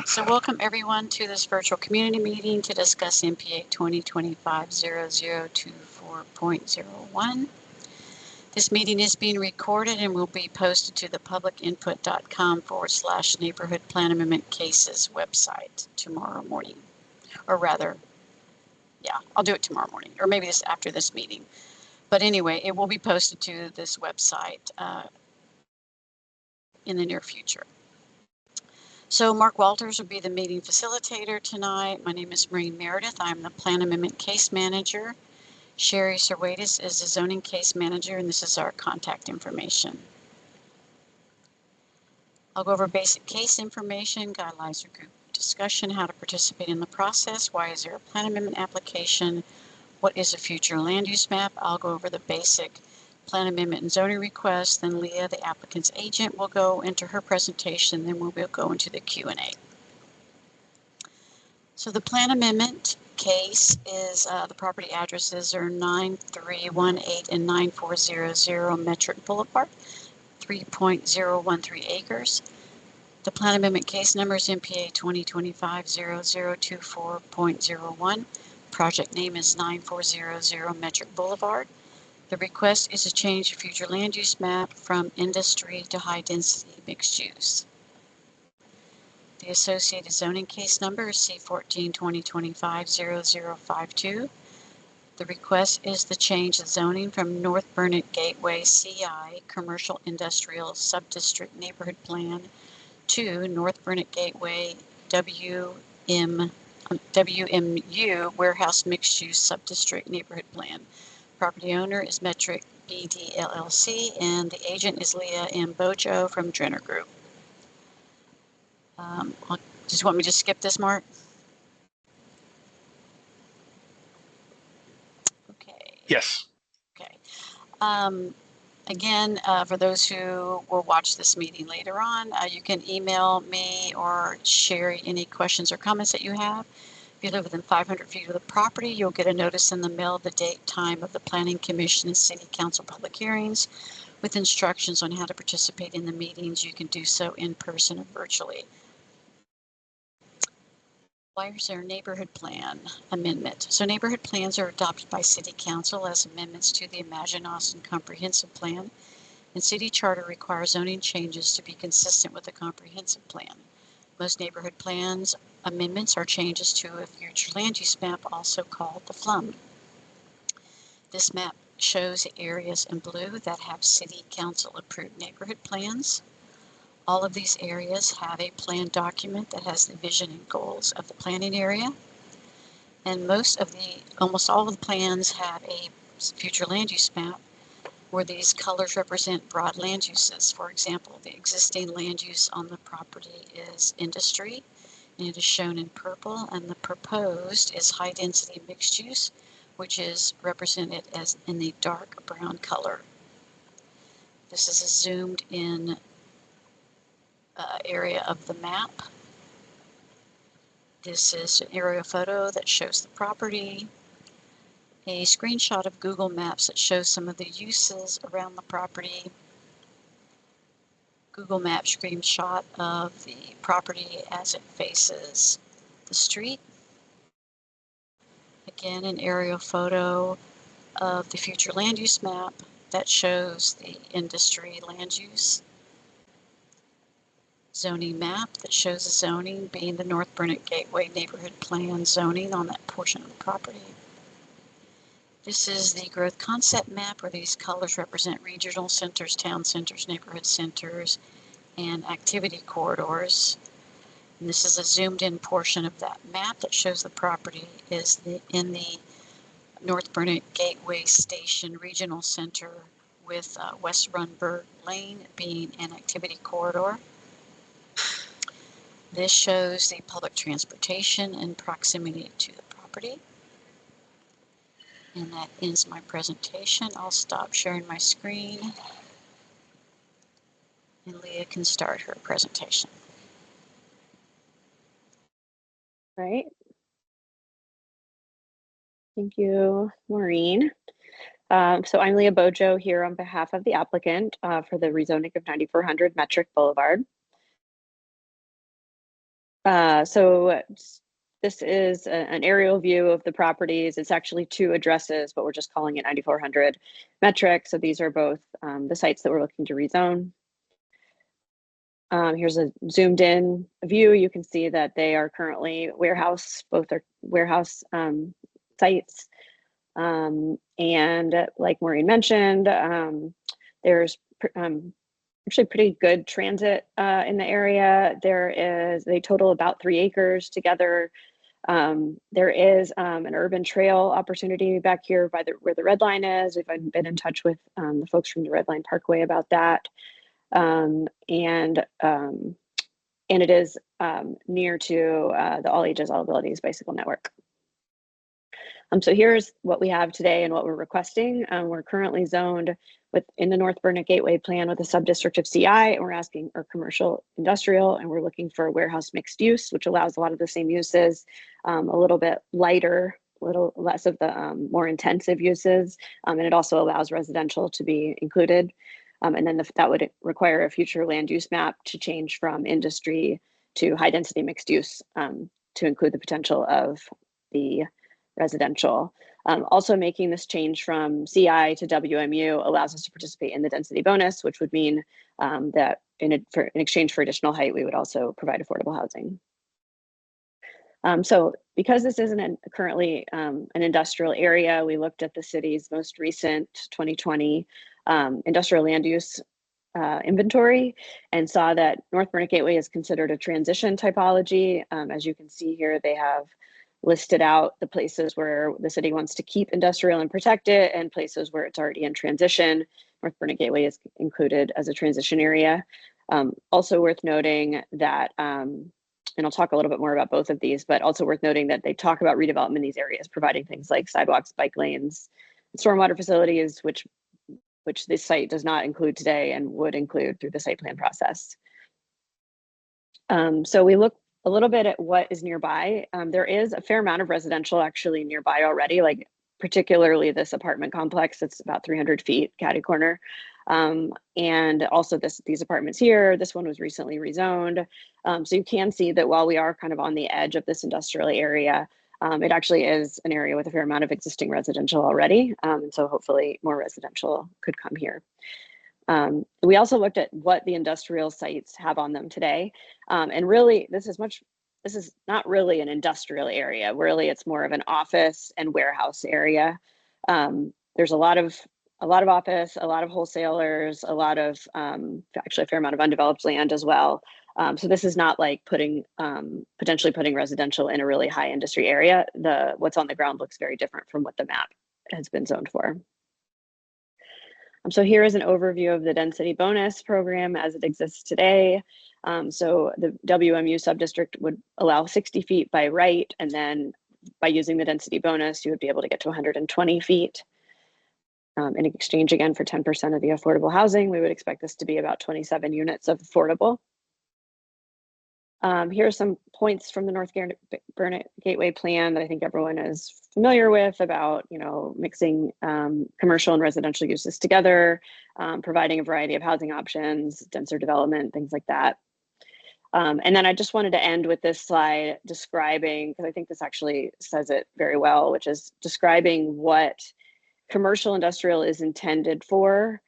So welcome everyone to this virtual community meeting to discuss NPA 2025-0024.01. This meeting is being recorded and will be posted to the publicinput.com/neighborhood plan amendment cases website tomorrow morning. Or rather, yeah, I'll do it tomorrow morning, or maybe this after this meeting. But anyway, it will be posted to this website in the near future. So Mark Walters will be the meeting facilitator tonight. My name is Maureen Meredith. I'm the Plan Amendment Case Manager. Sherry Serwatis is the Zoning Case Manager, and this is our contact information. I'll go over basic case information, guidelines for group discussion, how to participate in the process, why is there a plan amendment application, what is a future land use map. I'll go over the basic plan amendment and zoning request. Then Leah, the applicant's agent, will go into her presentation. Then we'll go into the Q&A. So the plan amendment case is the property addresses are 9318 and 9400 Metric Boulevard, 3.013 acres. The plan amendment case number is NPA 2025-0024.01. Project name is 9400 Metric Boulevard. The request is to change the future land use map from industry to high density mixed use. The associated zoning case number is C14-2025-0052. The request is to change the zoning from North Burnet Gateway CI Commercial Industrial Subdistrict Neighborhood Plan to North Burnet Gateway WMU Warehouse Mixed Use Subdistrict Neighborhood Plan. Property owner is Metric BD LLC, and the agent is Leah M. Bojo from Drenner Group. Just want me to skip this, Mark? Okay. Yes. Okay. Again, for those who will watch this meeting later on, you can email me or share any questions or comments that you have. If you live within 500 feet of the property, you'll get a notice in the mail of the date, time of the Planning Commission and City Council public hearings with instructions on how to participate in the meetings. You can do so in person or virtually. Why is there a neighborhood plan amendment? So neighborhood plans are adopted by City Council as amendments to the Imagine Austin Comprehensive Plan, and City Charter requires zoning changes to be consistent with the Comprehensive Plan. Most neighborhood plans amendments are changes to a future land use map, also called the FLUM. This map shows the areas in blue that have City Council approved neighborhood plans. All of these areas have a plan document that has the vision and goals of the planning area. And almost all of the plans have a future land use map where these colors represent broad land uses. For example, the existing land use on the property is industry, and it is shown in purple, and the proposed is high density mixed use, which is represented as in the dark brown color. This is a zoomed in area of the map. This is an aerial photo that shows the property. A screenshot of Google Maps that shows some of the uses around the property. Google Maps screenshot of the property as it faces the street. Again, an aerial photo of the future land use map that shows the industry land use. Zoning map that shows the zoning being the North Burnet Gateway neighborhood plan zoning on that portion of the property. This is the growth concept map where these colors represent regional centers, town centers, neighborhood centers, and activity corridors. And this is a zoomed in portion of that map that shows the property is in the North Burnet Gateway Station Regional Center with West Runberg Lane being an activity corridor. This shows the public transportation in proximity to the property. And that ends my presentation. I'll stop sharing my screen and Leah can start her presentation. Right. Thank you, Maureen. So I'm Leah Bojo here on behalf of the applicant for the rezoning of 9400 Metric Boulevard. So this is an aerial view of the properties. It's actually 2 addresses, but we're just calling it 9400 metric. So these are both the sites that we're looking to rezone. Here's a zoomed in view. You can see that they are currently warehouse, both are warehouse sites. And like Maureen mentioned, there's actually pretty good transit in the area. They total about 3 acres together. There is an urban trail opportunity back here by where the Red Line is. We've been in touch with the folks from the Red Line Parkway about that. And it is near to the All Ages, All Abilities bicycle network. So here's what we have today and what we're requesting. We're currently zoned within the North Burnet Gateway plan with a subdistrict of CI, and we're asking for commercial industrial, and we're looking for warehouse mixed use, which allows a lot of the same uses, a little bit lighter, a little less of the more intensive uses, and it also allows residential to be included. And then that would require a future land use map to change from industry to high density mixed use to include the potential of the residential. Also making this change from CI to WMU allows us to participate in the density bonus, which would mean that in exchange for additional height, we would also provide affordable housing. So because this isn't currently an industrial area, we looked at the city's most recent 2020 industrial land use inventory and saw that North Burnet Gateway is considered a transition typology. As you can see here, they have listed out the places where the city wants to keep industrial and protect it, and places where it's already in transition. North Burnet Gateway is included as a transition area. Also worth noting that, and I'll talk a little bit more about both of these, but also worth noting that they talk about redevelopment in these areas, providing things like sidewalks, bike lanes, stormwater facilities, which this site does not include today and would include through the site plan process. So we look a little bit at what is nearby. There is a fair amount of residential actually nearby already, like particularly this apartment complex that's about 300 feet catty corner. And also these apartments here, this one was recently rezoned. So you can see that while we are kind of on the edge of this industrial area, it actually is an area with a fair amount of existing residential already. And so hopefully more residential could come here. We also looked at what the industrial sites have on them today. And really, this is not really an industrial area. Really, it's more of an office and warehouse area. There's a lot of office, a lot of wholesalers, a lot of actually a fair amount of undeveloped land as well. So this is not like potentially putting residential in a really high industry area. What's on the ground looks very different from what the map has been zoned for. So here is an overview of the density bonus program as it exists today. So the WMU subdistrict would allow 60 feet by right, and then by using the density bonus, you would be able to get to 120 feet. In exchange again for 10% of the affordable housing, we would expect this to be about 27 units of affordable. Here are some points from the North Burnet Gateway plan that I think everyone is familiar with about, mixing commercial and residential uses together, providing a variety of housing options, denser development, things like that. And then I just wanted to end with this slide describing, because I think this actually says it very well, which is describing what commercial industrial is intended for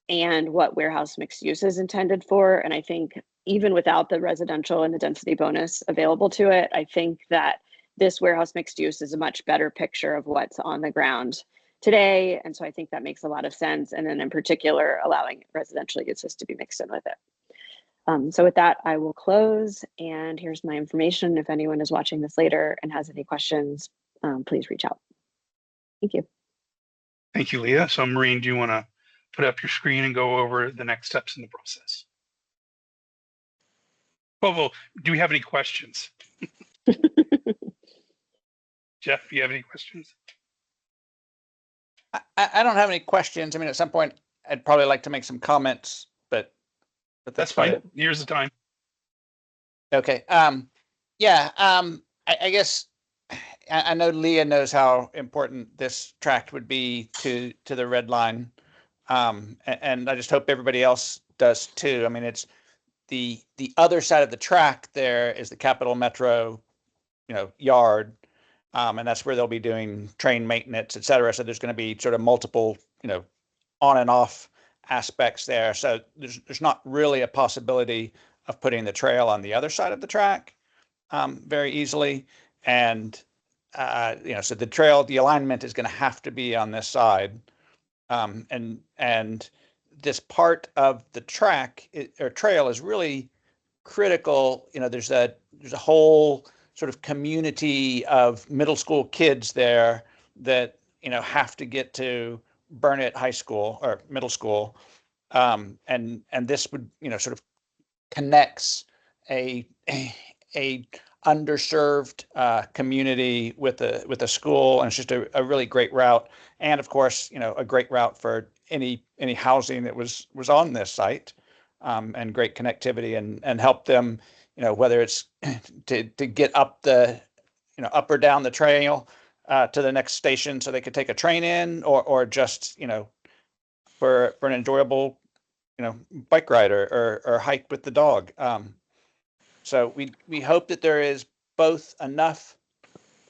and what warehouse mixed use is intended for. And I think even without the residential and the density bonus available to it, I think that this warehouse mixed use is a much better picture of what's on the ground today. And so I think that makes a lot of sense. And then in particular, allowing residential uses to be mixed in with it. So with that, I will close. And here's my information. If anyone is watching this later and has any questions, please reach out. Thank you. Thank you, Leah. So Maureen, do you want to put up your screen and go over the next steps in the process? Well, do we have any questions? Jeff, do you have any questions? I don't have any questions. I mean, at some point, I'd probably like to make some comments, but that's fine. Here's the time. Okay. Yeah. I guess I know Leah knows how important this tract would be to the Red Line, and I just hope everybody else does too. I mean, the other side of the track there is the Capital Metro, yard. And that's where they'll be doing train maintenance, et cetera. So there's going to be sort of multiple, on and off aspects there. So there's not really a possibility of putting the trail on the other side of the track very easily. And, so the trail, the alignment is going to have to be on this side. And this part of the track or trail is really critical. There's a whole sort of community of middle school kids there that, have to get to Burnet High School or middle school. And this would, sort of connects a underserved community with a school, and it's just a really great route. And of course, a great route for any housing that was on this site, and great connectivity and help them, whether it's to get up up or down the trail to the next station so they could take a train in, or just, for an enjoyable, bike ride or hike with the dog. So we hope that there is both enough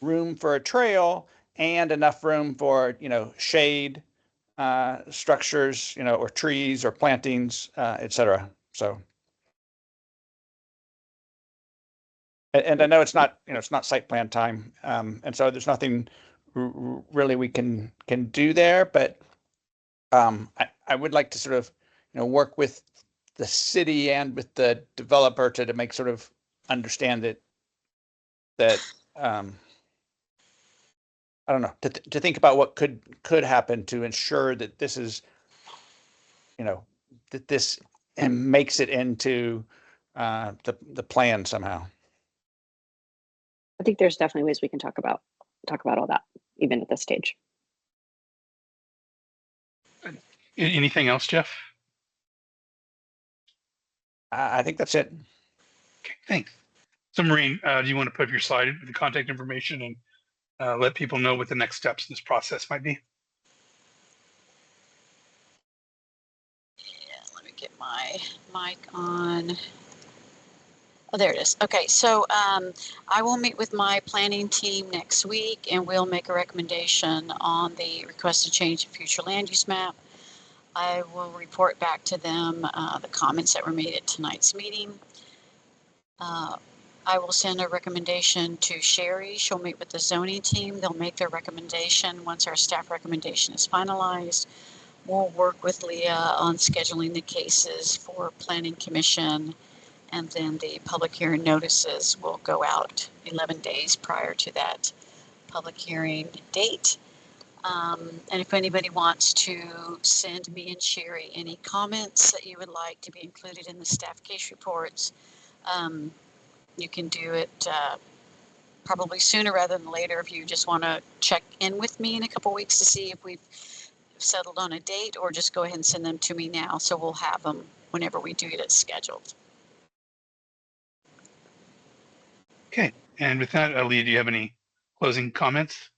room for a trail and enough room for, shade structures, or trees or plantings, et cetera. So, and I know it's not, it's not site plan time. And so there's nothing really we can do there, but I would like to sort of, work with the city and with the developer to make sort of understand that I don't know, to think about what could happen to ensure that this is, that this makes it into the plan somehow. I think there's definitely ways we can talk about all that, even at this stage. Anything else, Jeff? I think that's it. Okay, thanks. So Maureen, do you want to put up your slide with the contact information and let people know what the next steps in this process might be? Yeah, let me get my mic on. Oh, there it is. Okay, so I will meet with my planning team next week, and we'll make a recommendation on the requested change in future land use map. I will report back to them the comments that were made at tonight's meeting. I will send a recommendation to Sherry. She'll meet with the zoning team. They'll make their recommendation. Once our staff recommendation is finalized, we'll work with Leah on scheduling the cases for Planning Commission, and then the public hearing notices will go out 11 days prior to that public hearing date. And if anybody wants to send me and Sherry any comments that you would like to be included in the staff case reports, you can do it probably sooner rather than later. If you just want to check in with me in a couple weeks to see if we've settled on a date, or just go ahead and send them to me now, so we'll have them whenever we do get it scheduled. Okay, and with that, Leah, do you have any closing comments?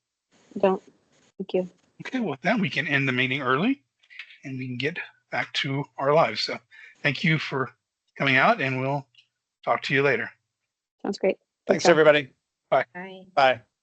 Don't. Thank you. Okay, well, with that, we can end the meeting early and we can get back to our lives. So thank you for coming out, and we'll talk to you later. Sounds great. Thanks, everybody. Bye. Bye. Bye.